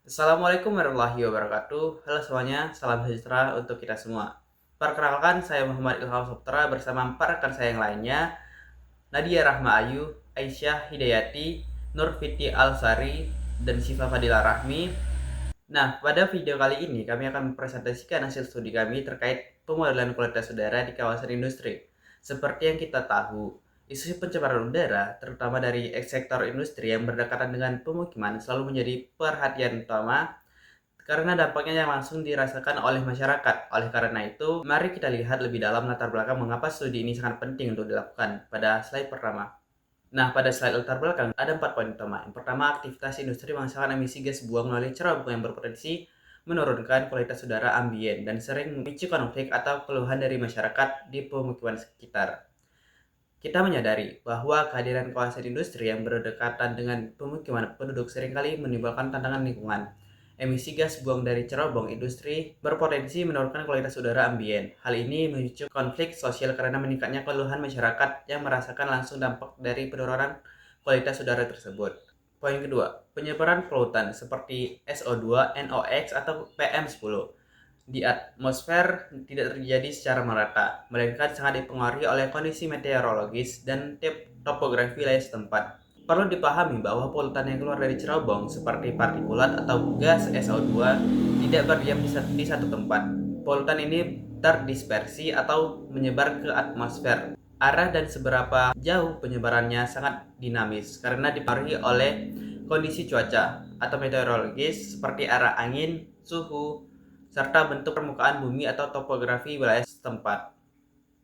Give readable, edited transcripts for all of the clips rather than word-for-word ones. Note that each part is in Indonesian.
Assalamualaikum warahmatullahi wabarakatuh. Halo semuanya, salam sejahtera untuk kita semua. Perkenalkan, saya Muhammad Ilham Saputra bersama 4 rekan saya yang lainnya, Nadia Rahma Ayu, Aisyah Hidayati, Nur Fiti Alsari, dan Syifa Fadila Rahmi. Nah, pada video kali ini kami akan mempresentasikan hasil studi kami terkait pemodelan kualitas udara di kawasan industri. Seperti yang kita tahu, isu pencemaran udara, terutama dari sektor industri yang berdekatan dengan pemukiman, selalu menjadi perhatian utama karena dampaknya yang langsung dirasakan oleh masyarakat. Oleh karena itu, mari kita lihat lebih dalam latar belakang mengapa studi ini sangat penting untuk dilakukan pada slide pertama. Nah, pada slide latar belakang ada 4 poin utama. Yang pertama, aktivitas industri menghasilkan emisi gas buang melalui cerobong yang berpotensi menurunkan kualitas udara ambien dan sering memicu konflik atau keluhan dari masyarakat di pemukiman sekitar. Kita menyadari bahwa kehadiran kawasan industri yang berdekatan dengan pemukiman penduduk seringkali menimbulkan tantangan lingkungan. Emisi gas buang dari cerobong industri berpotensi menurunkan kualitas udara ambien. Hal ini memicu konflik sosial karena meningkatnya keluhan masyarakat yang merasakan langsung dampak dari penurunan kualitas udara tersebut. Poin kedua, penyebaran polutan seperti SO2, NOx, atau PM10 di atmosfer tidak terjadi secara merata, melainkan sangat dipengaruhi oleh kondisi meteorologis dan topografi wilayah setempat. Perlu dipahami bahwa polutan yang keluar dari cerobong seperti partikulat atau gas SO2 tidak berdiam di satu tempat. Polutan ini terdispersi atau menyebar ke atmosfer. Arah dan seberapa jauh penyebarannya sangat dinamis karena dipengaruhi oleh kondisi cuaca atau meteorologis seperti arah angin, suhu, serta bentuk permukaan bumi atau topografi wilayah setempat.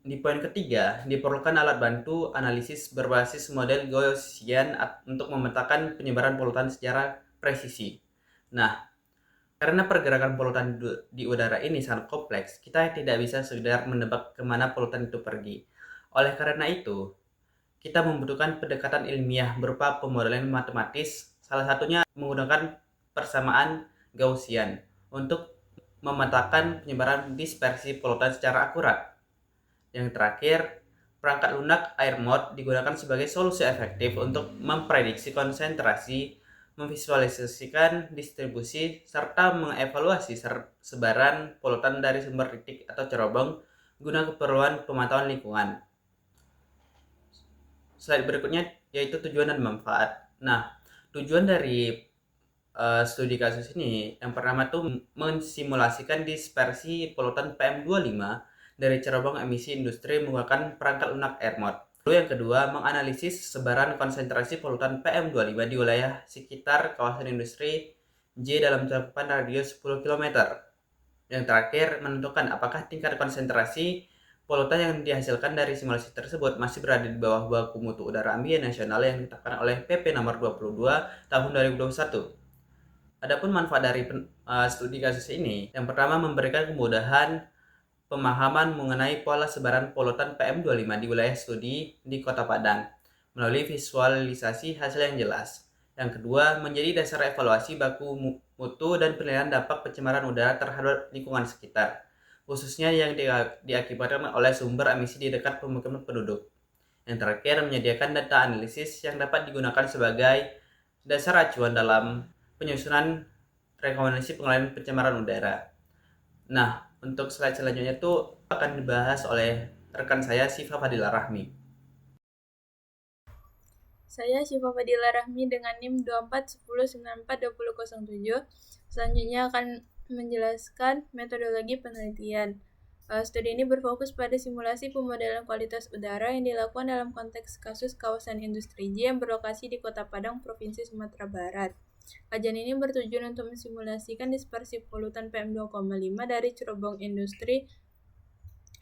Di poin ketiga, diperlukan alat bantu analisis berbasis model Gaussian untuk memetakan penyebaran polutan secara presisi. Nah, karena pergerakan polutan di udara ini sangat kompleks, kita tidak bisa sekedar menebak kemana polutan itu pergi. Oleh karena itu, kita membutuhkan pendekatan ilmiah berupa pemodelan matematis, salah satunya menggunakan persamaan Gaussian untuk memetakan penyebaran dispersi polutan secara akurat. Yang terakhir, perangkat lunak air mode digunakan sebagai solusi efektif untuk memprediksi konsentrasi, memvisualisasikan distribusi, serta mengevaluasi sebaran polutan dari sumber titik atau cerobong guna keperluan pemantauan lingkungan. Slide berikutnya yaitu tujuan dan manfaat. Nah, tujuan dari studi kasus ini yang pertama tuh mensimulasikan dispersi polutan PM25 dari cerobong emisi industri menggunakan perangkat lunak air mode. Lalu yang kedua, menganalisis sebaran konsentrasi polutan PM25 di wilayah sekitar kawasan industri J dalam cakupan radius 10 km. Yang terakhir, menentukan apakah tingkat konsentrasi polutan yang dihasilkan dari simulasi tersebut masih berada di bawah baku mutu udara ambien nasional yang ditetapkan oleh PP nomor 22 tahun 2021. Adapun manfaat dari studi kasus ini, yang pertama memberikan kemudahan pemahaman mengenai pola sebaran polutan PM25 di wilayah studi di Kota Padang melalui visualisasi hasil yang jelas. Yang kedua, menjadi dasar evaluasi baku mutu dan penilaian dampak pencemaran udara terhadap lingkungan sekitar, khususnya yang diakibatkan oleh sumber emisi di dekat pemukiman penduduk. Yang terakhir, menyediakan data analisis yang dapat digunakan sebagai dasar acuan dalam penyusunan rekomendasi pengelolaan pencemaran udara. Nah, untuk slide selanjutnya itu akan dibahas oleh rekan saya Syifa Fadila Rahmi. Saya Syifa Fadila Rahmi dengan NIM 2410942007. Selanjutnya akan menjelaskan metodologi penelitian. Studi ini berfokus pada simulasi pemodelan kualitas udara yang dilakukan dalam konteks kasus kawasan industri J yang berlokasi di Kota Padang, Provinsi Sumatera Barat. Kajian ini bertujuan untuk mensimulasikan dispersi polutan PM2,5 dari cerobong industri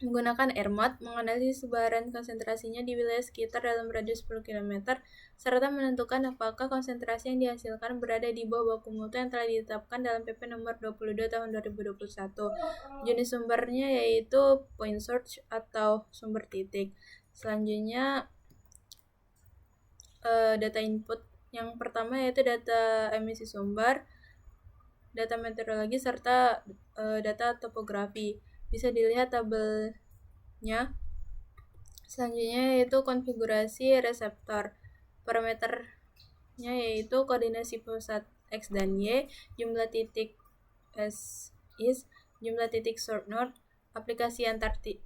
menggunakan air mode, menganalisis sebaran konsentrasinya di wilayah sekitar dalam radius 10 km, serta menentukan apakah konsentrasi yang dihasilkan berada di bawah baku mutu yang telah ditetapkan dalam PP nomor 22 tahun 2021. Jenis sumbernya yaitu point source atau sumber titik. Selanjutnya data input yang pertama yaitu data emisi sumber, data meteorologi, serta data topografi. Bisa dilihat tabelnya. Selanjutnya yaitu konfigurasi reseptor. Parameternya yaitu koordinasi pusat X dan Y, jumlah titik S is, jumlah titik short north, aplikasi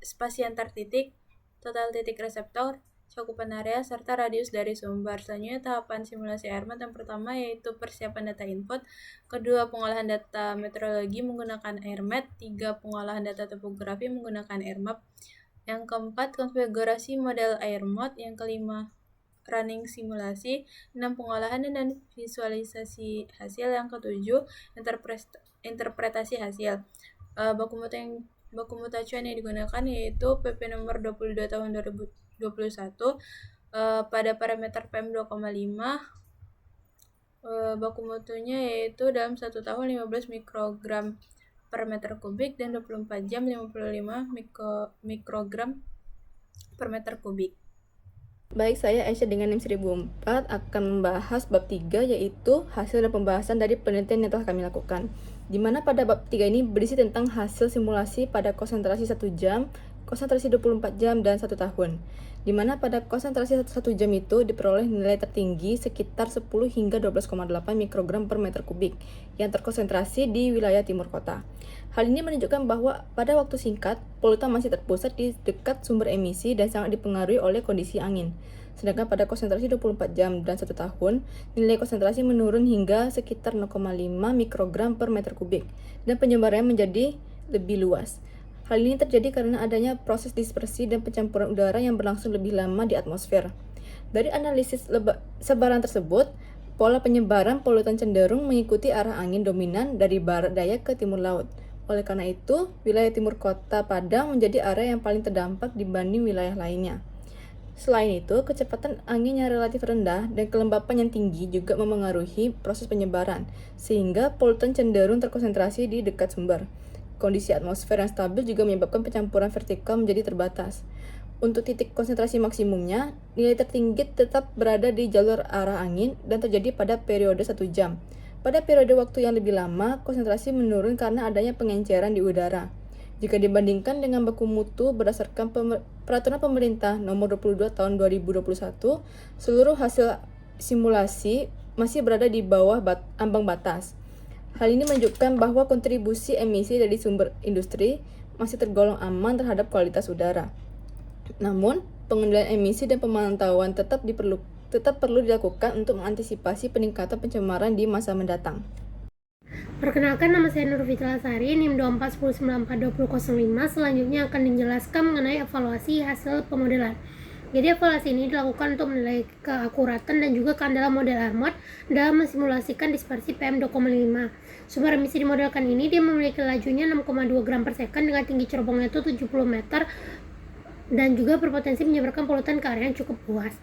spasi antar titik, total titik reseptor, cakupan area, serta radius dari sumber. Selanjutnya tahapan simulasi AirMap yang pertama yaitu persiapan data input, kedua pengolahan data meteorologi menggunakan AirMap, tiga pengolahan data topografi menggunakan AirMap, yang keempat konfigurasi model AirMap, yang kelima running simulasi, 6 pengolahan dan visualisasi hasil, yang ketujuh interpretasi hasil. Baku mutu acuan yang digunakan yaitu PP nomor 22 tahun 2021 pada parameter PM 2,5. Baku mutunya yaitu dalam 1 tahun 15 mikrogram per meter kubik dan 24 jam 55 mikrogram per meter kubik. Baik, saya Aisyah dengan NIM 1004 akan membahas bab 3 yaitu hasil dan pembahasan dari penelitian yang telah kami lakukan. Di mana pada bab 3 ini berisi tentang hasil simulasi pada konsentrasi 1 jam, konsentrasi 24 jam, dan 1 tahun. Di mana pada konsentrasi 1 jam itu diperoleh nilai tertinggi sekitar 10 hingga 12,8 mikrogram per meter kubik yang terkonsentrasi di wilayah timur kota. Hal ini menunjukkan bahwa pada waktu singkat, polutan masih terpusat di dekat sumber emisi dan sangat dipengaruhi oleh kondisi angin. Sedangkan pada konsentrasi 24 jam dan 1 tahun, nilai konsentrasi menurun hingga sekitar 0,5 mikrogram per meter kubik, dan penyebarannya menjadi lebih luas. Hal ini terjadi karena adanya proses dispersi dan pencampuran udara yang berlangsung lebih lama di atmosfer. Dari analisis sebaran tersebut, pola penyebaran polutan cenderung mengikuti arah angin dominan dari barat daya ke timur laut. Oleh karena itu, wilayah timur kota Padang menjadi area yang paling terdampak dibanding wilayah lainnya. Selain itu, kecepatan angin yang relatif rendah dan kelembapan yang tinggi juga memengaruhi proses penyebaran, sehingga polutan cenderung terkonsentrasi di dekat sumber. Kondisi atmosfer yang stabil juga menyebabkan pencampuran vertikal menjadi terbatas. Untuk titik konsentrasi maksimumnya, nilai tertinggi tetap berada di jalur arah angin dan terjadi pada periode 1 jam. Pada periode waktu yang lebih lama, konsentrasi menurun karena adanya pengenceran di udara. Jika dibandingkan dengan baku mutu berdasarkan peraturan pemerintah nomor 22 tahun 2021, seluruh hasil simulasi masih berada di bawah ambang batas. Hal ini menunjukkan bahwa kontribusi emisi dari sumber industri masih tergolong aman terhadap kualitas udara. Namun, pengendalian emisi dan pemantauan tetap perlu dilakukan untuk mengantisipasi peningkatan pencemaran di masa mendatang. Perkenalkan, nama saya Nur Fitri NIM 2410942005. Selanjutnya akan dijelaskan mengenai evaluasi hasil pemodelan. Jadi evaluasi ini dilakukan untuk menilai keakuratan dan juga keandalan model AirMap dalam mensimulasikan dispersi PM 2,5. Sumber emisi dimodelkan ini dia memiliki lajunya 6,2 gram per second dengan tinggi cerobongnya itu 70 meter dan juga berpotensi menyebarkan polutan ke area yang cukup luas.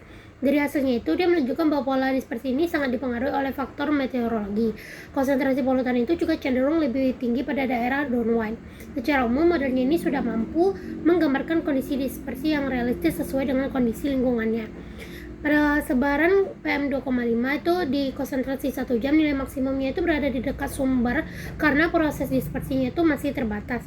Dari hasilnya itu dia menunjukkan bahwa pola dispersi ini sangat dipengaruhi oleh faktor meteorologi. Konsentrasi polutan itu juga cenderung lebih tinggi pada daerah downwind. Secara umum modelnya ini sudah mampu menggambarkan kondisi dispersi yang realistis sesuai dengan kondisi lingkungannya. Pada sebaran PM 2,5 itu di konsentrasi 1 jam nilai maksimumnya itu berada di dekat sumber karena proses dispersinya itu masih terbatas.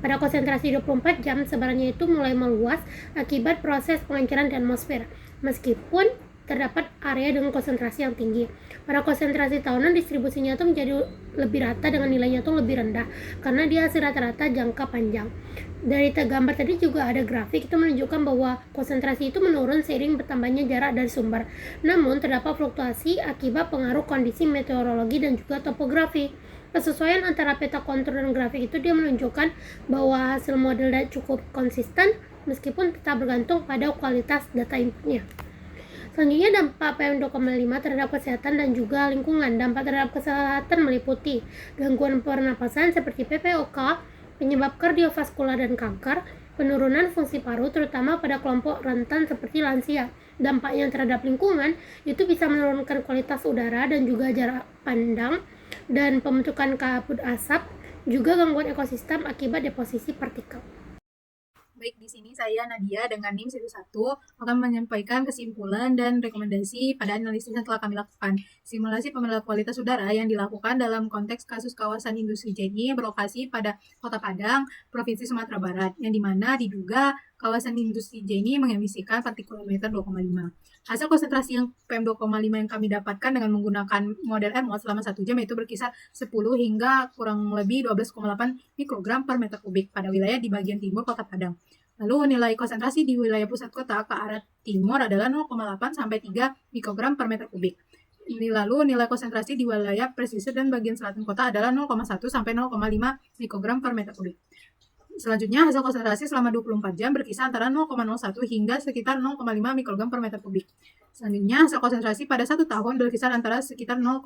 Pada konsentrasi 24 jam, sebarannya itu mulai meluas akibat proses pengenceran di atmosfer, meskipun terdapat area dengan konsentrasi yang tinggi. Pada konsentrasi tahunan, distribusinya itu menjadi lebih rata dengan nilainya itu lebih rendah, karena dia hasil rata-rata jangka panjang. Dari gambar tadi juga ada grafik, itu menunjukkan bahwa konsentrasi itu menurun seiring bertambahnya jarak dari sumber. Namun, terdapat fluktuasi akibat pengaruh kondisi meteorologi dan juga topografi. Kesesuaian antara peta kontur dan grafik itu dia menunjukkan bahwa hasil model cukup konsisten meskipun tetap bergantung pada kualitas data inputnya. Selanjutnya dampak PM 2,5 terhadap kesehatan dan juga lingkungan. Dampak terhadap kesehatan meliputi gangguan pernapasan seperti PPOK, penyebab kardiovaskular dan kanker, penurunan fungsi paru terutama pada kelompok rentan seperti lansia. Dampaknya terhadap lingkungan itu bisa menurunkan kualitas udara dan juga jarak pandang dan pembentukan kabut asap, juga gangguan ekosistem akibat deposisi partikel. Baik, di sini saya Nadia dengan NIM 11 akan menyampaikan kesimpulan dan rekomendasi pada analisis yang telah kami lakukan. Simulasi pemodelan kualitas udara yang dilakukan dalam konteks kasus kawasan industri JNI berlokasi pada Kota Padang, Provinsi Sumatera Barat, yang dimana diduga kawasan industri JNI mengemisikan partikulat PM 2,5. Hasil konsentrasi yang PM2,5 yang kami dapatkan dengan menggunakan model MOL selama 1 jam yaitu berkisar 10 hingga kurang lebih 12,8 mikrogram per meter kubik pada wilayah di bagian timur Kota Padang. Lalu nilai konsentrasi di wilayah pusat kota ke arah timur adalah 0,8 sampai 3 mikrogram per meter kubik. Lalu nilai konsentrasi di wilayah pesisir dan bagian selatan kota adalah 0,1 sampai 0,5 mikrogram per meter kubik. Selanjutnya, hasil konsentrasi selama 24 jam berkisar antara 0,01 hingga sekitar 0,5 mikrogram per meter kubik. Selanjutnya, hasil konsentrasi pada 1 tahun berkisar antara sekitar 0,01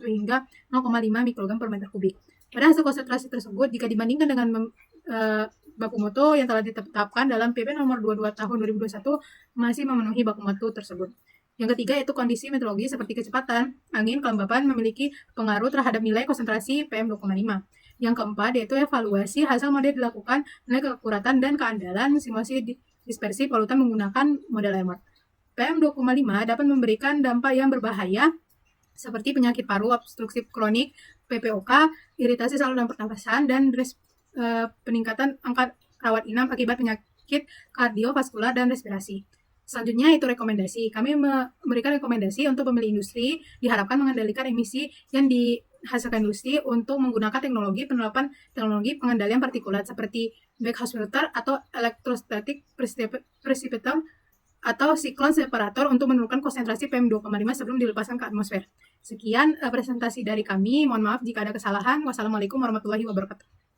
hingga 0,5 mikrogram per meter kubik. Pada hasil konsentrasi tersebut, jika dibandingkan dengan baku mutu yang telah ditetapkan dalam PP nomor 22 tahun 2021 masih memenuhi baku mutu tersebut. Yang ketiga yaitu kondisi meteorologi seperti kecepatan, angin, kelembapan memiliki pengaruh terhadap nilai konsentrasi PM2,5. Yang keempat yaitu evaluasi hasil model dilakukan nilai keakuratan dan keandalan simulasi dispersi polutan menggunakan model EMOT. PM2,5 dapat memberikan dampak yang berbahaya seperti penyakit paru obstruktif kronik, PPOK, iritasi saluran pernapasan, dan peningkatan angka rawat inap akibat penyakit kardiovaskular dan respirasi. Selanjutnya itu rekomendasi. Kami memberikan rekomendasi untuk pemilik industri diharapkan mengendalikan emisi yang dihasilkan industri untuk menggunakan penerapan teknologi pengendalian partikulat seperti backhouse filter atau electrostatic precipitator atau siklon separator untuk menurunkan konsentrasi PM2,5 sebelum dilepaskan ke atmosfer. Sekian presentasi dari kami. Mohon maaf jika ada kesalahan. Wassalamualaikum warahmatullahi wabarakatuh.